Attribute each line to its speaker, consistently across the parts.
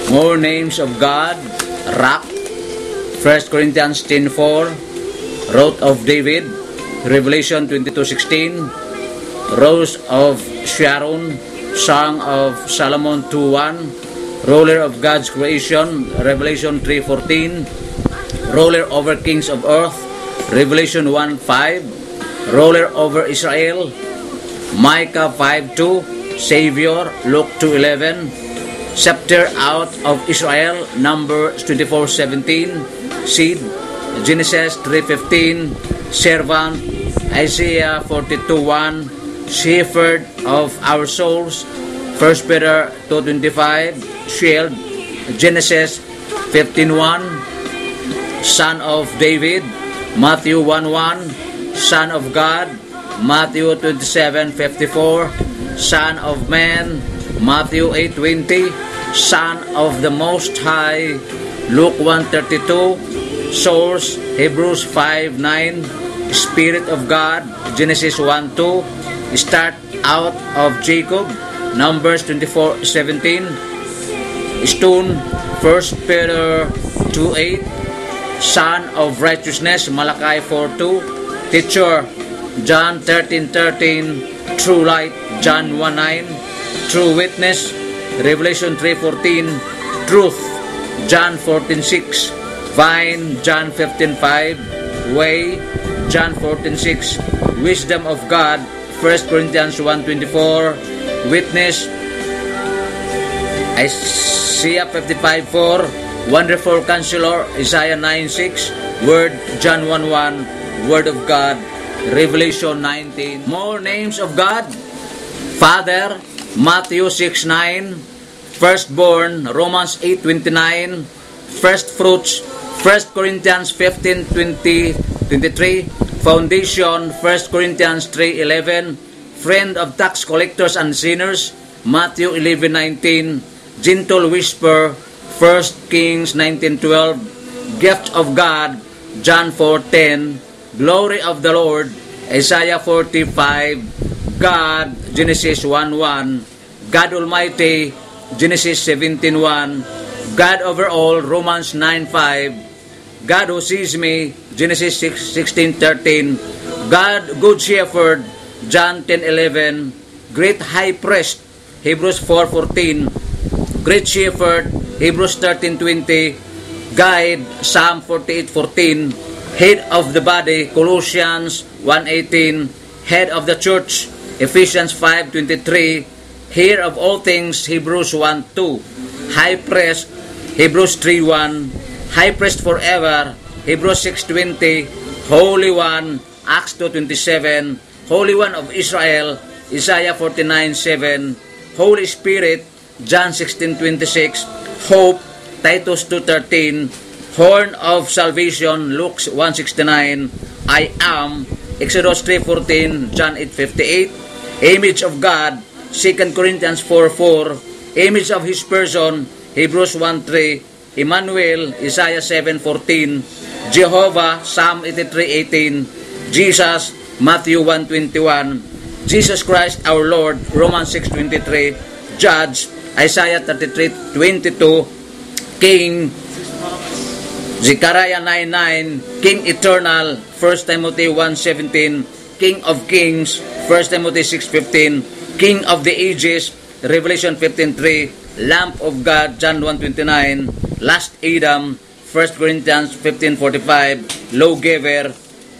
Speaker 1: More names of God, Rock, 1 Corinthians 10:4, Root of David, Revelation 22:16, Rose of Sharon, Song of Solomon 2:1, Ruler of God's creation, Revelation 3:14, Ruler over kings of earth, Revelation 1:5, Ruler over Israel, Micah 5:2, Savior, Luke 2:11, Scepter out of Israel, Numbers 24:17, Seed, Genesis 3:15, Servant, Isaiah 42:1, Shepherd of our souls, 1 Peter 2:25, Shield, Genesis 15:1, Son of David, Matthew 1:1, Son of God, Matthew 27:54, Son of Man, Matthew 8:20, Son of the Most High, Luke 1:32, Source, Hebrews 5:9, Spirit of God, Genesis 1:2, Start out of Jacob, Numbers 24:17, Stone, 1 Peter 2:8, Son of Righteousness, Malachi 4:2, Teacher, John 13:13, True Light, John 1:9, True Witness, Revelation 3:14, Truth, John 14:6, Vine, John 15:5, Way, John 14:6, Wisdom of God, 1 Corinthians 1:24, Witness, Isaiah 55:4, Wonderful Counselor, Isaiah 9:6, Word, John 1:1, Word of God, Revelation 19. More names of God, Father, Matthew 6:9, Firstborn, Romans 8:29, First Fruits, 1 Corinthians 15:20-23, Foundation, 1 Corinthians 3:11, Friend of tax collectors and sinners, Matthew 11:19, Gentle Whisper, 1 Kings 19:12, Gift of God, John 4:10, Glory of the Lord, Isaiah 45, God, Genesis 1:1, God Almighty, Genesis 17:1, God over all, Romans 9:5, God who sees me, Genesis 16:13, God Good Shepherd, John 10:11, Great High Priest, Hebrews 4:14, Great Shepherd, Hebrews 13:20, Guide, Psalm 48:14, Head of the Body, Colossians 1:18, Head of the Church, Ephesians 5:23, Heir of all things, Hebrews 1:2, High Priest, Hebrews 3:1, High Priest forever, Hebrews 6:20, Holy One, Acts 2:27, Holy One of Israel, Isaiah 49:7, Holy Spirit, John 16:26, Hope, Titus 2:13, Horn of Salvation, Luke 1:69, I am, Exodus 3:14, John 8:58, Image of God, 2 Corinthians 4:4, Image of His person, Hebrews 1:3, Emmanuel, Isaiah 7:14, Jehovah, Psalm 83:18, Jesus, Matthew 1:21, Jesus Christ our Lord, Romans 6:23, Judge, Isaiah 33:22, King, Zechariah 9:9, King Eternal, 1 Timothy 1:17, King of Kings, 1 Timothy 6:15, King of the Ages, Revelation 15:3, Lamp of God, John 1:29, Last Adam, 1 Corinthians 15:45, Lawgiver,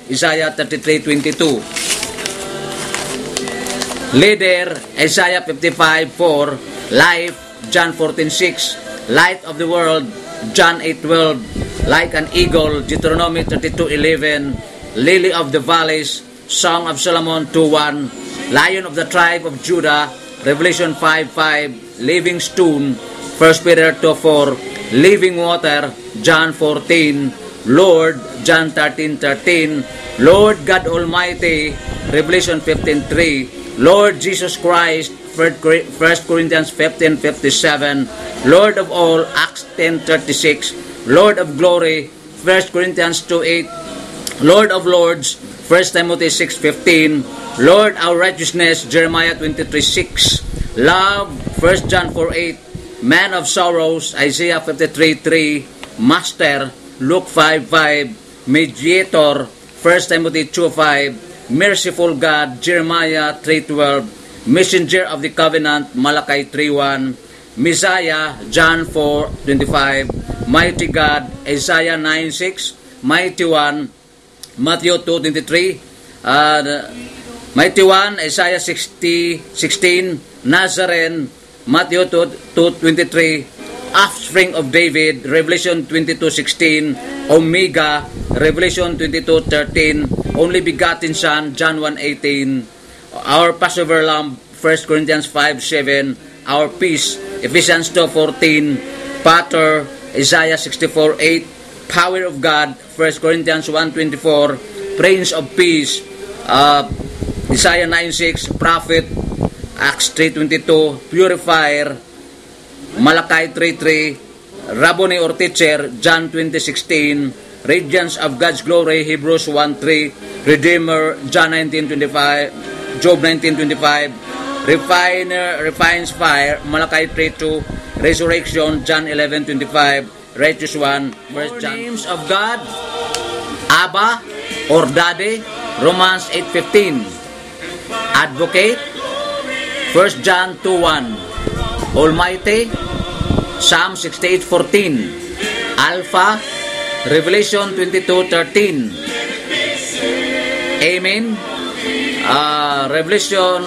Speaker 1: Isaiah 33:22. Leader, Isaiah 55:4, Life, John 14:6, Light of the World, John 8:12, Like an Eagle, Deuteronomy 32:11, Lily of the Valleys, Song of Solomon 2:1, Lion of the Tribe of Judah, Revelation 5:5, Living Stone, 1 Peter 2:4, Living Water, John 14, Lord, John 13:13, Lord God Almighty, Revelation 15:3, Lord Jesus Christ, 1 Corinthians 15:57, Lord of all, Acts 10:36, Lord of glory, 1 Corinthians 2:8, Lord of lords, 1 Timothy 6:15, Lord our righteousness, Jeremiah 23:6, Love, 1 John 4:8, Man of sorrows, Isaiah 53:3, Master, Luke 5:5, Mediator, 1 Timothy 2:5, Merciful God, Jeremiah 3:12, Messenger of the Covenant, Malachi 3:1, Messiah, John 4:25, Mighty God, Isaiah 9:6, Mighty One, Matthew 2:23, Mighty One, Isaiah 60:16, Nazarene, Matthew 2:23, Offspring of David, Revelation 22:16, Omega, Revelation 22:13, Only Begotten Son, John 1:18, Our Passover Lamb, 1 Corinthians 5:7, Our Peace, Ephesians 2:14, Pater, Isaiah 64:8, Power of God, 1 Corinthians 1:24, Prince of Peace, Isaiah 9:6, Prophet, Acts 3:22, Purifier, Malachi 3:3, Rabboni or Teacher, John 20:16, Radiance of God's Glory, Hebrews 1:3, Redeemer, John 19:25, Job 19:25, Refiner, Refines Fire, Malachi 3:2, Resurrection, John 11:25, Righteous One, First John. Names of God, Abba or Daddy, Romans 8:15, Advocate, 1 John 2:1, Almighty, Psalm 68:14, Alpha, Revelation 22:13, Amen, Revelation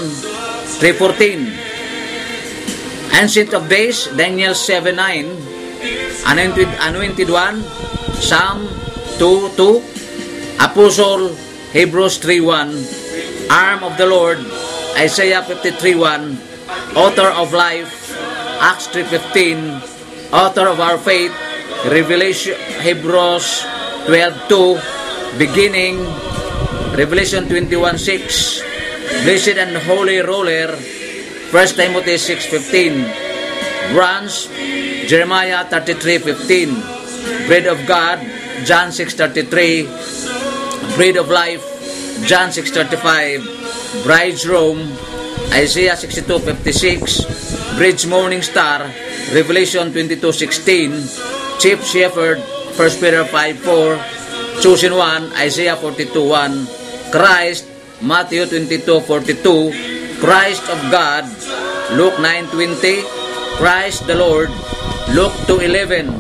Speaker 1: 3:14, Ancient of Days, Daniel 7:9, Anointed One, Psalm 2:2, Apostle, Hebrews 3:1, Arm of the Lord, Isaiah 53:1, Author of Life, Acts 3:15, Author of our faith, Revelation, Hebrews 12:2, Beginning, Revelation 21:6, Blessed and Holy Ruler, 1 Timothy 6:15, Branch, Jeremiah 33:15, Bread of God, John 6:33, Bread of Life, John 6:35, Bridegroom, Isaiah 62:56, Bridge Morning Star, Revelation 22:16, Chief Shepherd, 1 Peter 5:4, Chosen One, Isaiah 42:1, Christ, Matthew 22:42, Christ of God, Luke 9:20, Christ the Lord, Luke 2:11,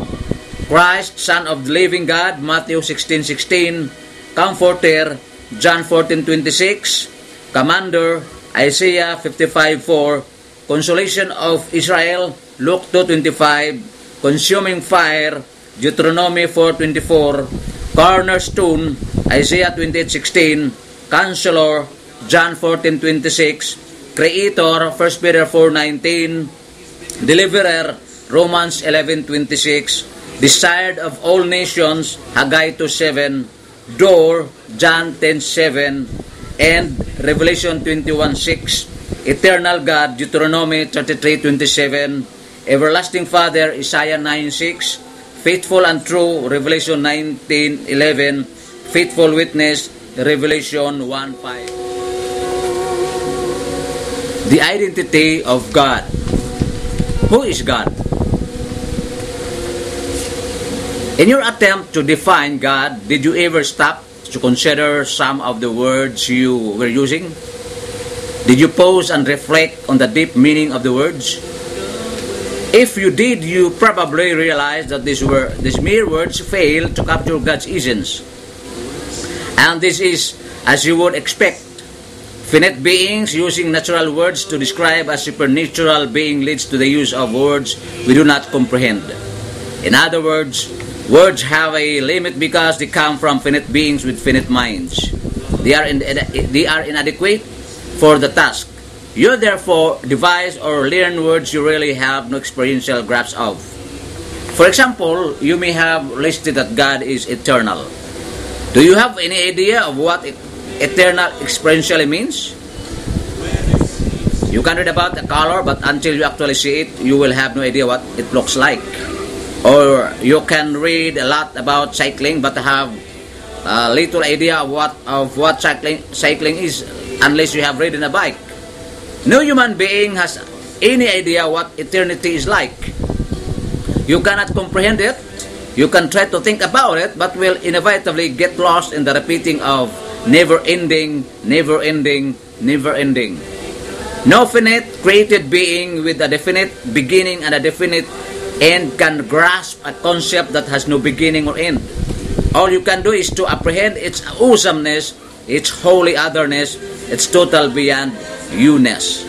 Speaker 1: Christ, Son of the Living God, Matthew 16:16, Comforter, John 14:26, Commander, Isaiah 55:4, Consolation of Israel, Luke 2:25, Consuming Fire, Deuteronomy 4:24, Cornerstone, Isaiah 28:16, Counselor, John 14:26, Creator, 1 Peter 4:19, Deliverer, Romans 11:26, Desired of all nations, Haggai 2:7, Door, John 10:7, and Revelation 21:6, Eternal God, Deuteronomy 33:27, Everlasting Father, Isaiah 9:6, Faithful and True, Revelation 19:11, Faithful Witness, Revelation 1:5. The identity of God. Who is God? In your attempt to define God, did you ever stop to consider some of the words you were using? Did you pause and reflect on the deep meaning of the words? If you did, you probably realized that these mere words fail to capture God's essence. And this is, as you would expect, finite beings using natural words to describe a supernatural being leads to the use of words we do not comprehend. In other words, words have a limit because they come from finite beings with finite minds. They are inadequate for the task. You therefore devise or learn words you really have no experiential grasp of. For example, you may have listed that God is eternal. Do you have any idea of what eternal experientially means? You can read about the color, but until you actually see it, you will have no idea what it looks like. Or you can read a lot about cycling, but have little idea of what cycling is unless you have ridden a bike. No human being has any idea what eternity is like. You cannot comprehend it. You can try to think about it, but will inevitably get lost in the repeating of never-ending, never-ending, never-ending. No finite created being with a definite beginning and a definite end can grasp a concept that has no beginning or end. All you can do is to apprehend its awesomeness, its holy otherness, its total beyond you-ness.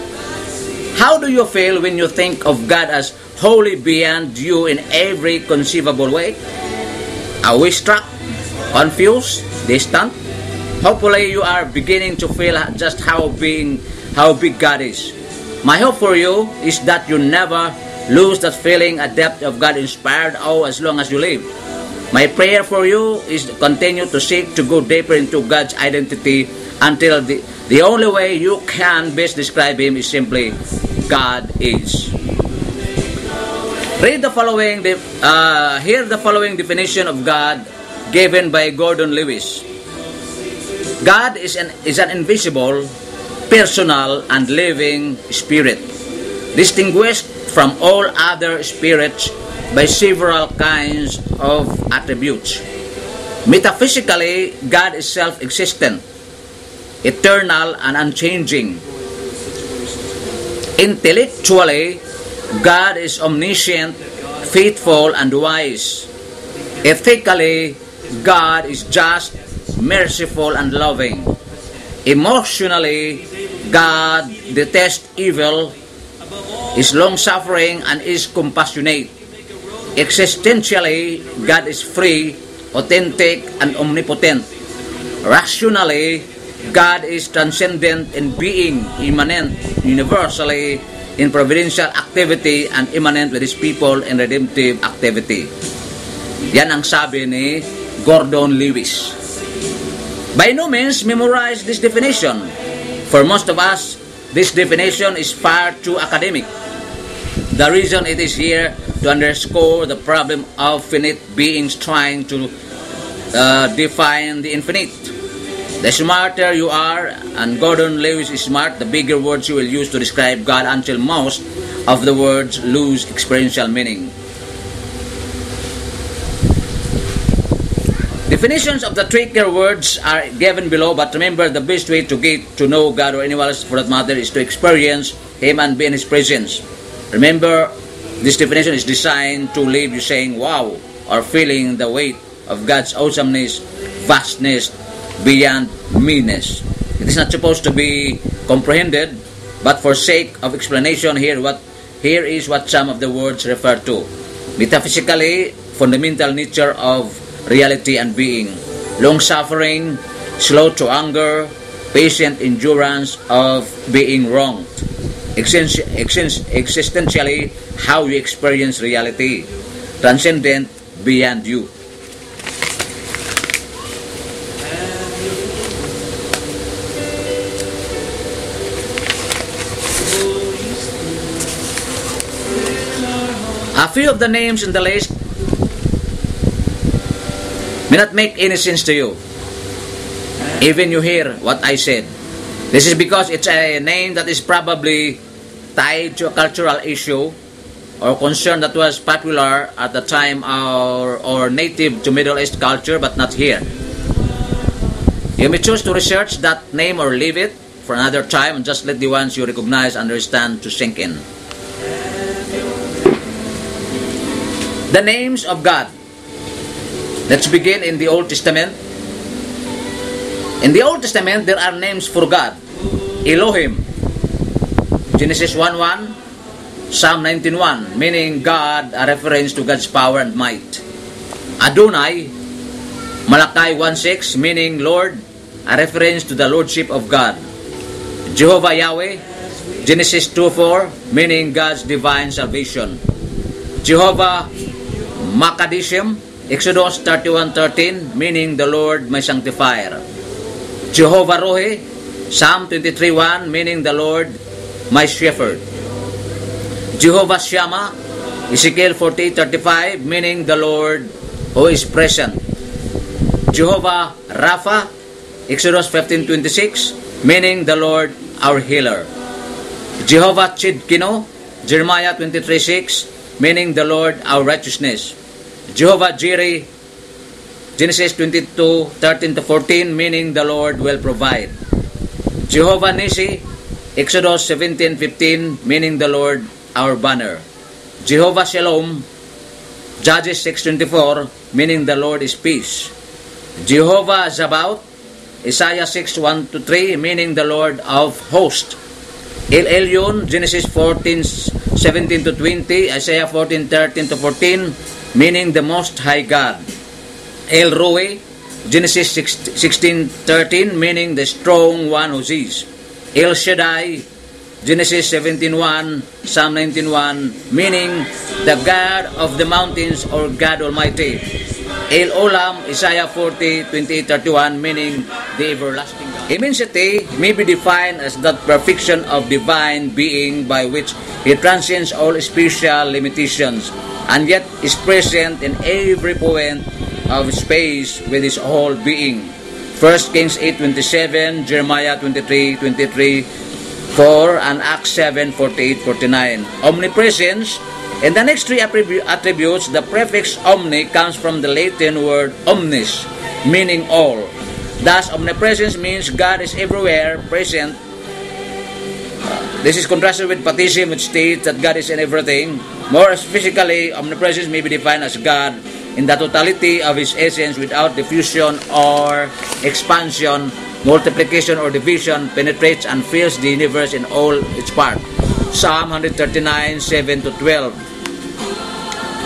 Speaker 1: How do you feel when you think of God as wholly beyond you in every conceivable way? Are we struck, confused, distant? Hopefully you are beginning to feel just how big God is. My hope for you is that you never lose that feeling, a depth of God-inspired awe as long as you live. My prayer for you is to continue to seek to go deeper into God's identity until the only way you can best describe Him is simply God is. Hear the following definition of God given by Gordon Lewis. God is an invisible, personal, and living spirit, distinguished from all other spirits by several kinds of attributes. Metaphysically, God is self-existent, eternal, and unchanging. Intellectually, God is omniscient, faithful, and wise. Ethically, God is just, merciful, and loving. Emotionally, God detests evil, is long-suffering, and is compassionate. Existentially, God is free, authentic, and omnipotent. Rationally, God is transcendent in being, immanent, universally, in providential activity, and immanent with His people in redemptive activity. Yan ang sabi ni Gordon Lewis. By no means memorize this definition. For most of us, this definition is far too academic. The reason it is here to underscore the problem of finite beings trying to define the infinite. The smarter you are, and Gordon Lewis is smart, the bigger words you will use to describe God until most of the words lose experiential meaning. Definitions of the trickier words are given below, but remember the best way to get to know God or anyone else for that matter is to experience Him and be in His presence. Remember, this definition is designed to leave you saying, wow, or feeling the weight of God's awesomeness, vastness, beyond meanness. It is not supposed to be comprehended, but for sake of explanation, here is what some of the words refer to. Metaphysically, fundamental nature of reality and being. Long-suffering, slow to anger, patient endurance of being wronged. Existentially, how you experience reality, transcendent, beyond you. A few of the names in the list may not make any sense to you, even you hear what I said. This is because it's a name that is probably tied to a cultural issue or concern that was popular at the time or native to Middle East culture, but not here. You may choose to research that name or leave it for another time and just let the ones you recognize understand to sink in. The names of God. Let's begin in the Old Testament. In the Old Testament, there are names for God. Elohim, Genesis 1:1, Psalm 19:1, meaning God, a reference to God's power and might. Adonai, Malachi 1:6, meaning Lord, a reference to the Lordship of God. Jehovah Yahweh, Genesis 2:4, meaning God's divine salvation. Jehovah Makadishim, Exodus 31:13, meaning the Lord my sanctifier. Jehovah Rohe, Psalm 23:1, meaning the Lord my shepherd. Jehovah Shammah, Ezekiel 48:35, meaning the Lord who is present. Jehovah Rapha, Exodus 15:26, meaning the Lord our healer. Jehovah Chidkino, Jeremiah 23:6, meaning the Lord our righteousness. Jehovah Jireh, Genesis 22:13-14, meaning the Lord will provide. Jehovah Nissi, Exodus 17:15, meaning the Lord our banner. Jehovah Shalom, Judges 6:24, meaning the Lord is peace. Jehovah Sabaoth, Isaiah 6:1-3, meaning the Lord of hosts. El Elyon, Genesis 14:17-20, Isaiah 14:13-14, meaning the Most High God. El Roi, Genesis 16:13, meaning the strong one who sees. El Shaddai, Genesis 17:1, Psalm 19:1, meaning the God of the mountains or God Almighty. El Olam, Isaiah 40:28-31, meaning the everlasting God. Immensity may be defined as that perfection of divine being by which He transcends all spatial limitations and yet is present in every point of space with His whole being. 1 Kings 8:27, Jeremiah 23:23, 4, and Acts 7:48-49. Omnipresence. In the next three attributes, the prefix omni comes from the Latin word omnis, meaning all. Thus, omnipresence means God is everywhere present. This is contrasted with patism, which states that God is in everything. More specifically, omnipresence may be defined as God in the totality of His essence without diffusion or expansion, multiplication or division, penetrates and fills the universe in all its parts. Psalm 139:7-12.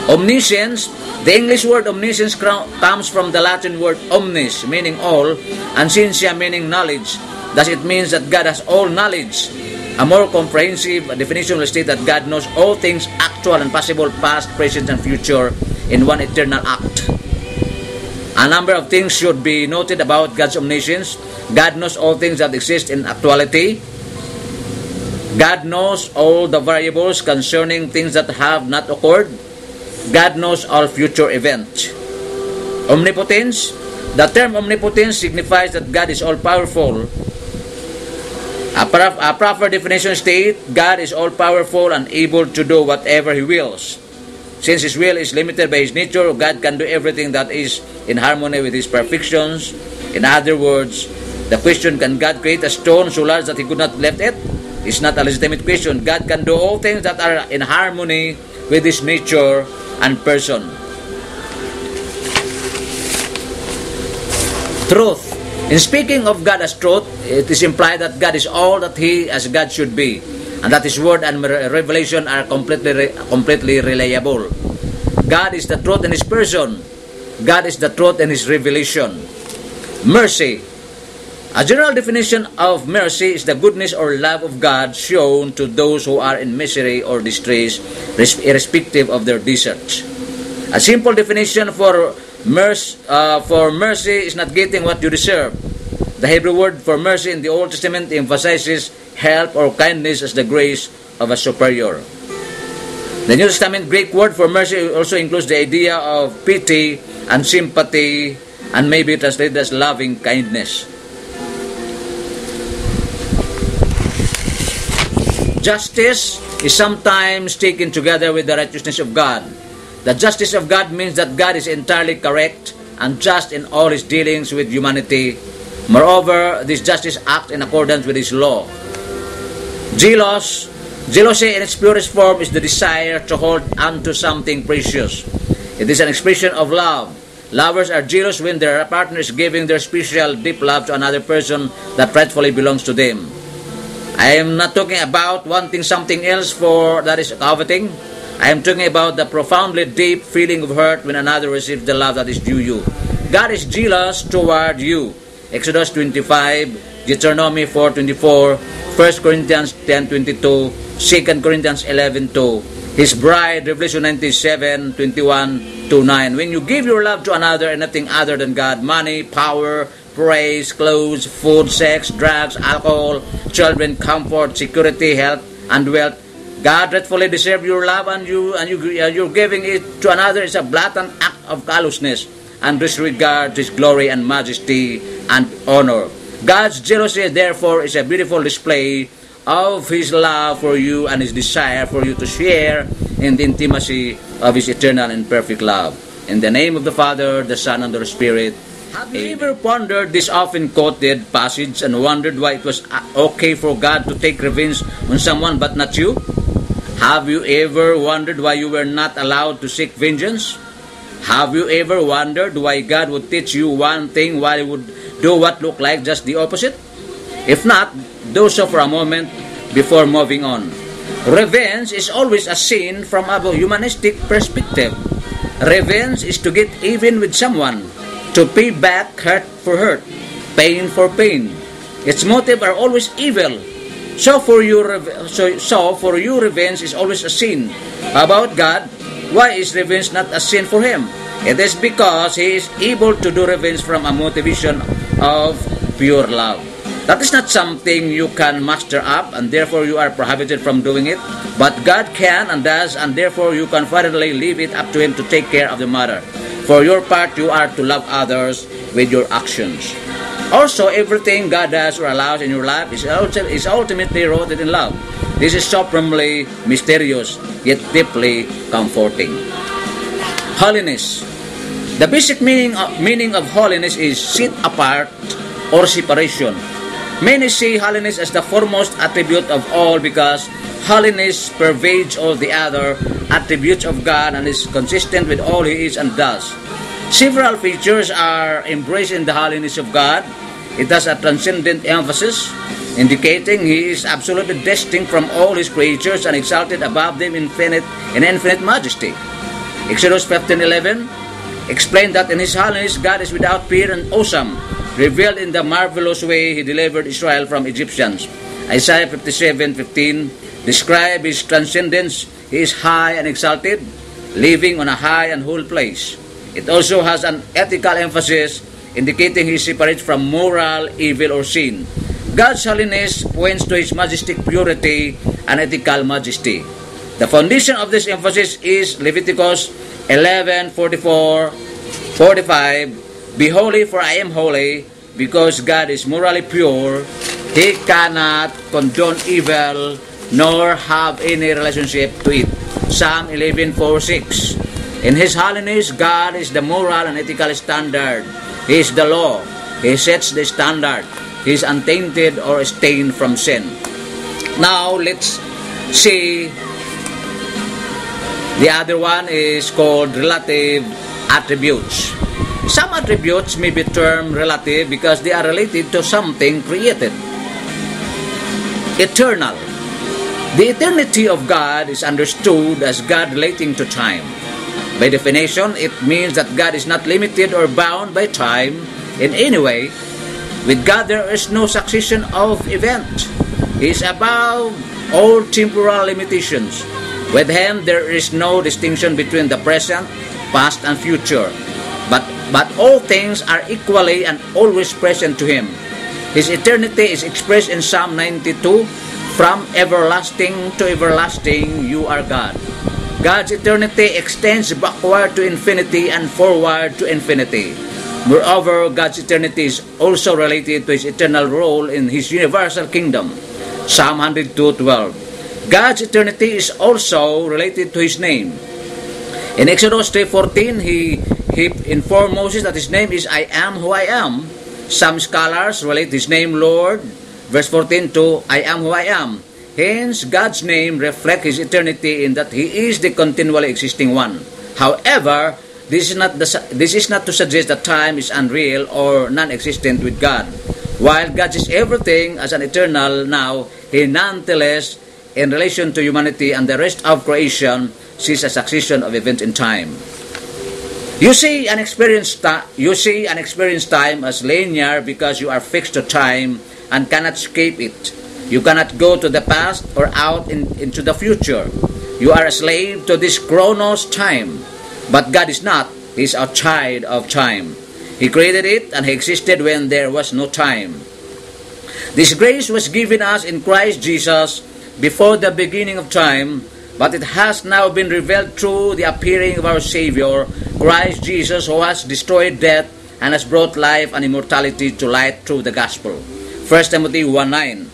Speaker 1: Omniscience. The English word omniscience comes from the Latin word omnis, meaning all, and scientia, meaning knowledge. Thus it means that God has all knowledge. A more comprehensive definition will state that God knows all things actual and possible, past, present, and future in one eternal act. A number of things should be noted about God's omniscience. God knows all things that exist in actuality. God knows all the variables concerning things that have not occurred. God knows all future events. Omnipotence. The term omnipotence signifies that God is all-powerful. A proper definition states God is all-powerful and able to do whatever He wills. Since His will is limited by His nature, God can do everything that is in harmony with His perfections. In other words, the question, can God create a stone so large that He could not lift it? Is not a legitimate question. God can do all things that are in harmony with His nature and person. Truth. In speaking of God as truth, it is implied that God is all that He as God should be, and that His word and revelation are completely reliable. God is the truth in His person. God is the truth in His revelation. Mercy. A general definition of mercy is the goodness or love of God shown to those who are in misery or distress, irrespective of their deserts. A simple definition for mercy is not getting what you deserve. The Hebrew word for mercy in the Old Testament emphasizes help or kindness as the grace of a superior. The New Testament Greek word for mercy also includes the idea of pity and sympathy and may be translated as loving kindness. Justice is sometimes taken together with the righteousness of God. The justice of God means that God is entirely correct and just in all His dealings with humanity. Moreover, this justice acts in accordance with His law. Jealousy in its purest form is the desire to hold onto something precious. It is an expression of love. Lovers are jealous when their partner is giving their special deep love to another person that rightfully belongs to them. I am not talking about wanting something else for that is coveting. I am talking about the profoundly deep feeling of hurt when another receives the love that is due you. God is jealous toward you. Exodus 25, Deuteronomy 4:24, 1 Corinthians 10:22, 2 Corinthians 11:2. His bride, Revelation 97:21-9. When you give your love to another and nothing other than God, money, power, praise, clothes, food, sex, drugs, alcohol, children, comfort, security, health, and wealth, God rightfully deserves your love, and you're giving it to another is a blatant act of callousness and disregard to His glory and majesty and honor. God's jealousy, therefore, is a beautiful display of His love for you and His desire for you to share in the intimacy of His eternal and perfect love. In the name of the Father, the Son, and the Holy Spirit. Have you ever pondered this often quoted passage and wondered why it was okay for God to take revenge on someone but not you? Have you ever wondered why you were not allowed to seek vengeance? Have you ever wondered why God would teach you one thing while He would do what looked like just the opposite? If not, do so for a moment before moving on. Revenge is always a sin from a humanistic perspective. Revenge is to get even with someone, to pay back hurt for hurt, pain for pain. Its motives are always evil. So for you, revenge is always a sin. About God, why is revenge not a sin for Him? It is because He is able to do revenge from a motivation of pure love. That is not something you can master up, and therefore you are prohibited from doing it. But God can and does, and therefore you confidently leave it up to Him to take care of the matter. For your part, you are to love others with your actions. Also, everything God does or allows in your life is ultimately rooted in love. This is supremely mysterious, yet deeply comforting. Holiness. The basic meaning of holiness is set apart or separation. Many see holiness as the foremost attribute of all because holiness pervades all the other attributes of God and is consistent with all He is and does. Several features are embraced in the holiness of God. It has a transcendent emphasis, indicating He is absolutely distinct from all His creatures and exalted above them in infinite majesty. Exodus 15:11 explained that in His holiness God is without peer and awesome, revealed in the marvelous way He delivered Israel from Egyptians. Isaiah 57:15 describes His transcendence. He is high and exalted, living on a high and holy place. It also has an ethical emphasis, indicating He is separate from moral evil or sin. God's holiness points to His majestic purity and ethical majesty. The foundation of this emphasis is Leviticus 11:44-45. Be holy, for I am holy. Because God is morally pure, He cannot condone evil nor have any relationship to it. Psalm 11:4-6. In His holiness, God is the moral and ethical standard. He is the law. He sets the standard. He is untainted or stained from sin. Now, let's see. The other one is called relative attributes. Some attributes may be termed relative because they are related to something created. Eternal. The eternity of God is understood as God relating to time. By definition, it means that God is not limited or bound by time in any way. With God, there is no succession of events. He is above all temporal limitations. With Him, there is no distinction between the present, past, and future. But all things are equally and always present to Him. His eternity is expressed in Psalm 92, from everlasting to everlasting, you are God. God's eternity extends backward to infinity and forward to infinity. Moreover, God's eternity is also related to His eternal role in His universal kingdom. Psalm 102:12. God's eternity is also related to His name. In Exodus 3:14, He informed Moses that His name is I am who I am. Some scholars relate His name Lord, verse 14, to I am who I am. Hence, God's name reflects His eternity in that He is the continually existing one. However, this is not to suggest that time is unreal or non-existent with God. While God is everything as an eternal now, He nonetheless, in relation to humanity and the rest of creation, sees a succession of events in time. You see an experienced time as linear because you are fixed to time and cannot escape it. You cannot go to the past or out into the future. You are a slave to this chronos time. But God is not. He is outside of time. He created it and He existed when there was no time. This grace was given us in Christ Jesus before the beginning of time, but it has now been revealed through the appearing of our Savior, Christ Jesus, who has destroyed death and has brought life and immortality to light through the gospel. 1 Timothy 1:9.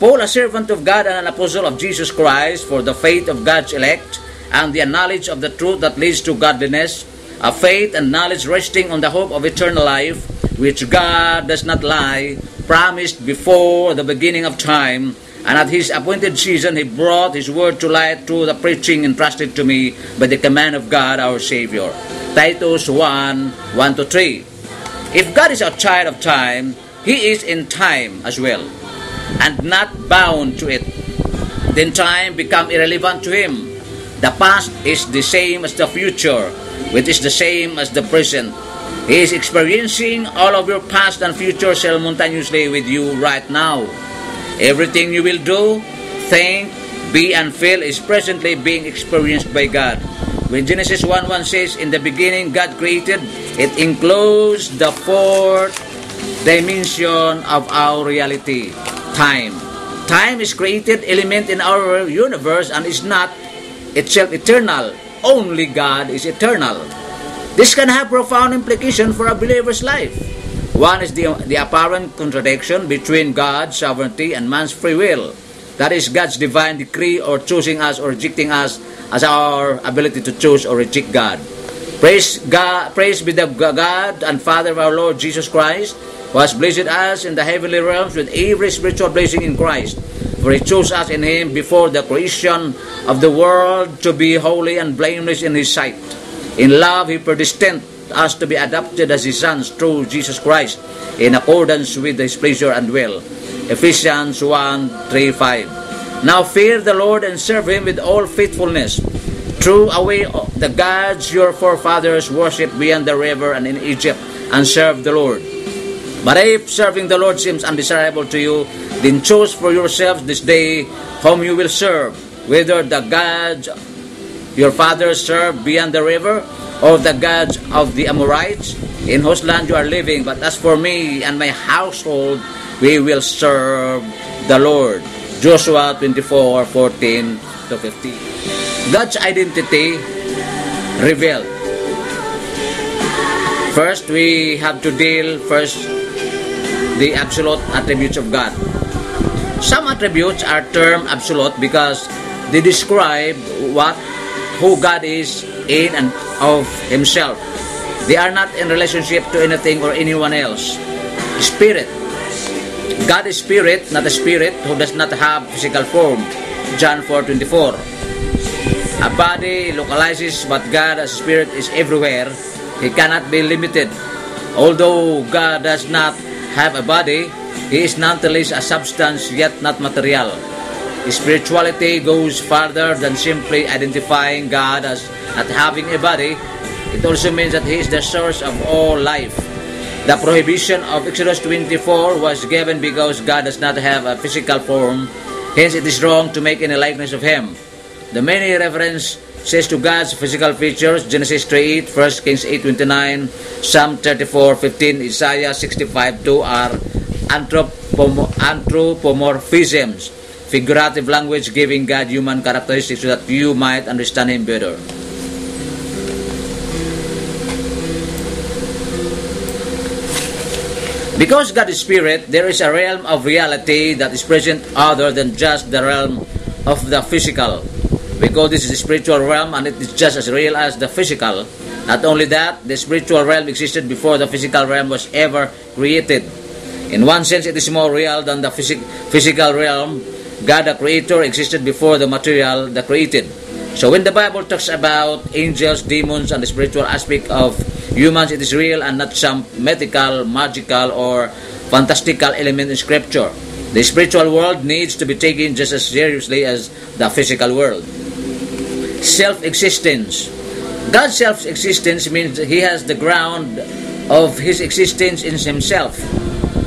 Speaker 1: Paul, a servant of God and an apostle of Jesus Christ, for the faith of God's elect, and the knowledge of the truth that leads to godliness, a faith and knowledge resting on the hope of eternal life, which God does not lie, promised before the beginning of time, and at His appointed season He brought His word to light through the preaching entrusted to me by the command of God our Savior. Titus 1:1-3. If God is a child of time, He is in time as well, and not bound to it. Then time become irrelevant to Him. The past is the same as the future, which is the same as the present. He is experiencing all of your past and future simultaneously with you right now. Everything you will do, think, be, and feel is presently being experienced by God. When Genesis 1:1 says, in the beginning God created, it includes the fourth dimension of our reality, time. Time is created element in our universe and is not itself eternal. Only God is eternal. This can have profound implication for a believer's life. One is the apparent contradiction between God's sovereignty and man's free will. That is God's divine decree or choosing us or rejecting us as our ability to choose or reject God. Praise be the God and Father of our Lord Jesus Christ, who has blessed us in the heavenly realms with every spiritual blessing in Christ. For He chose us in Him before the creation of the world to be holy and blameless in His sight. In love, He predestined us to be adopted as His sons through Jesus Christ, in accordance with His pleasure and will. Ephesians 1:3-5. Now fear the Lord and serve Him with all faithfulness. Throw away the gods your forefathers worshipped beyond the river and in Egypt, and serve the Lord. But if serving the Lord seems undesirable to you, then choose for yourselves this day whom you will serve, whether the gods your fathers served beyond the river, or the gods of the Amorites, in whose land you are living. But as for me and my household, we will serve the Lord. Joshua 24:14-15. God's identity revealed. First, we have to deal the absolute attributes of God. Some attributes are termed absolute because they describe who God is in and of Himself. They are not in relationship to anything or anyone else. Spirit. God is spirit, not a spirit who does not have physical form. John 4:24. A body localizes, but God as spirit is everywhere. He cannot be limited. Although God does not have a body, He is nonetheless a substance, yet not material. Spirituality goes farther than simply identifying God as not having a body. It also means that He is the source of all life. The prohibition of Exodus 24 was given because God does not have a physical form. Hence, it is wrong to make any likeness of Him. The many references to God's physical features, Genesis 3:8, 1 Kings 8:29, Psalm 34:15, Isaiah 65:2 are anthropomorphisms, figurative language giving God human characteristics so that you might understand Him better. Because God is spirit, there is a realm of reality that is present other than just the realm of the physical. Because this is a spiritual realm and it is just as real as the physical. Not only that, the spiritual realm existed before the physical realm was ever created. In one sense, it is more real than the physical realm. God the Creator existed before the material, the created. So when the Bible talks about angels, demons, and the spiritual aspect of humans, it is real and not some mythical, magical, or fantastical element in Scripture. The spiritual world needs to be taken just as seriously as the physical world. Self-existence. God's self-existence means He has the ground of His existence in Himself.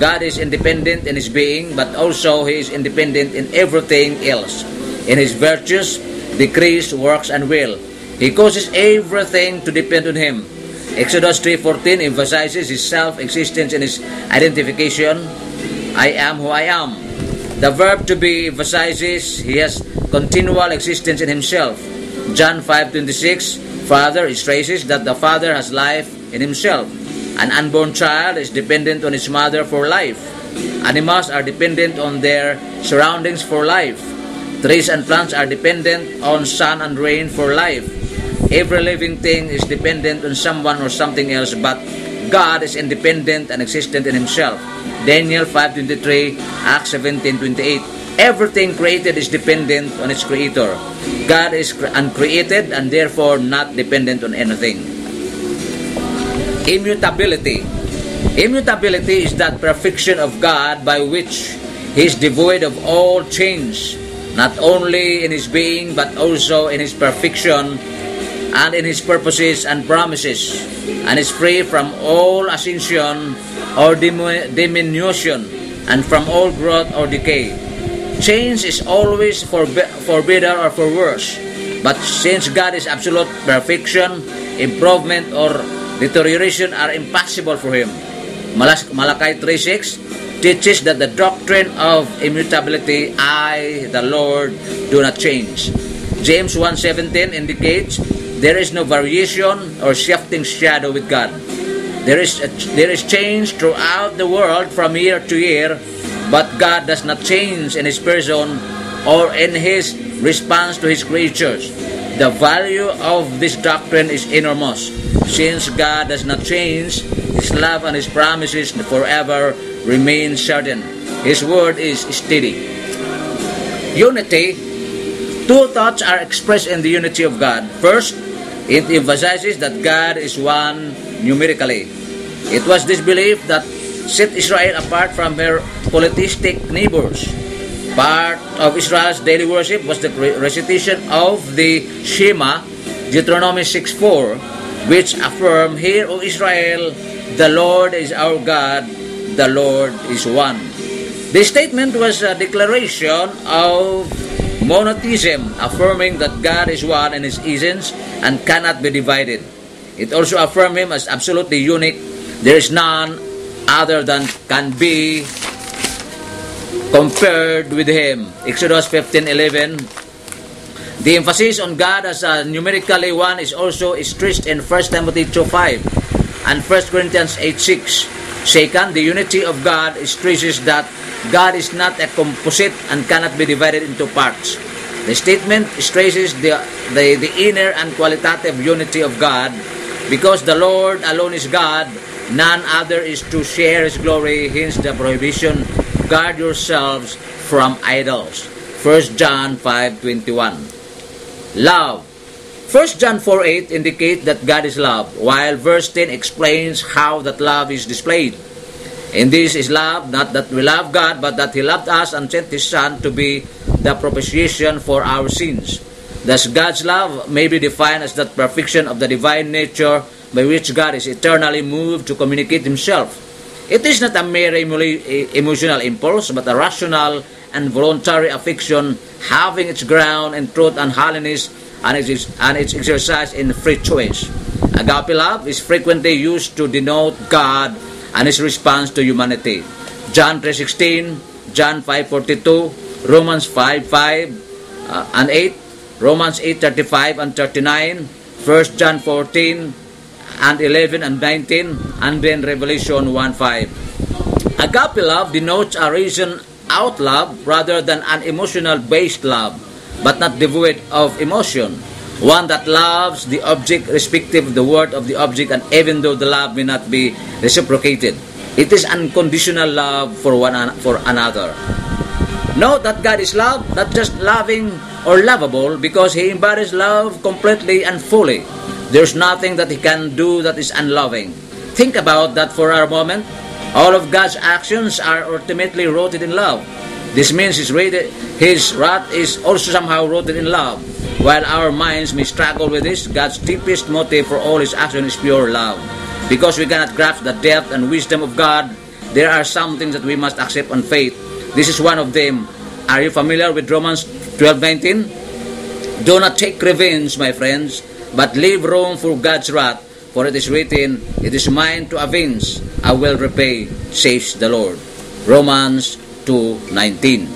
Speaker 1: God is independent in His being, but also He is independent in everything else. In His virtues, decrees, works, and will. He causes everything to depend on Him. Exodus 3:14 emphasizes His self-existence and His identification. I am who I am. The verb to be emphasizes He has continual existence in Himself. John 5:26, Father stresses that the Father has life in Himself. An unborn child is dependent on his mother for life. Animals are dependent on their surroundings for life. Trees and plants are dependent on sun and rain for life. Every living thing is dependent on someone or something else, but God is independent and existent in Himself. Daniel 5:23, Acts 17:28. Everything created is dependent on its Creator. God is uncreated and therefore not dependent on anything. Immutability. Immutability is that perfection of God by which He is devoid of all change, not only in His being but also in His perfection and in His purposes and promises, and is free from all ascension or diminution and from all growth or decay. Change is always for better or for worse, but since God is absolute, perfection, improvement, or deterioration are impossible for Him. Malachi 3:6 teaches that the doctrine of immutability, I, the Lord, do not change. James 1:17 indicates there is no variation or shifting shadow with God. There is change throughout the world from year to year, but God does not change in His person or in His response to His creatures. The value of this doctrine is enormous. Since God does not change, His love and His promises forever remain certain. His word is steady. Unity. Two thoughts are expressed in the unity of God. First, it emphasizes that God is one numerically. It was this belief that set Israel apart from her polytheistic neighbors. Part of Israel's daily worship was the recitation of the Shema, Deuteronomy 6:4, which affirm, Hear, O Israel, the Lord is our God, the Lord is one. This statement was a declaration of monotheism, affirming that God is one in His essence and cannot be divided. It also affirmed Him as absolutely unique. There is none other than can be compared with Him. Exodus 15:11. The emphasis on God as a numerically one is also stressed in 1 Timothy 2:5 and 1 Corinthians 8:6. Second, the unity of God stresses that God is not a composite and cannot be divided into parts. The statement stresses the inner and qualitative unity of God. Because the Lord alone is God, none other is to share His glory, hence the prohibition, guard yourselves from idols. 1 John 5:21. Love. 1 John 4:8 indicates that God is love, while verse 10 explains how that love is displayed. And this is love, not that we love God, but that He loved us and sent His Son to be the propitiation for our sins. Thus, God's love may be defined as that perfection of the divine nature by which God is eternally moved to communicate Himself. It is not a mere emotional impulse, but a rational and voluntary affection having its ground in truth and holiness and its exercise in free choice. Agape love is frequently used to denote God and His response to humanity. John 3:16, John 5:42, Romans 5:5 and 8, Romans 8:35 and 39, 1 John 14 and 11 and 19, and then Revelation 1:5. Agape love denotes a reason-out love rather than an emotional-based love, but not devoid of emotion. One that loves the object respective of the worth of the object, and even though the love may not be reciprocated, it is unconditional love for another. Note that God is love, not just loving or lovable, because He embodies love completely and fully. There's nothing that He can do that is unloving. Think about that for a moment. All of God's actions are ultimately rooted in love. This means His wrath is also somehow rooted in love. While our minds may struggle with this, God's deepest motive for all His action is pure love. Because we cannot grasp the depth and wisdom of God, there are some things that we must accept on faith. This is one of them. Are you familiar with Romans 12:19? Do not take revenge, my friends, but leave room for God's wrath, for it is written, It is mine to avenge, I will repay, says the Lord. Romans 2:19.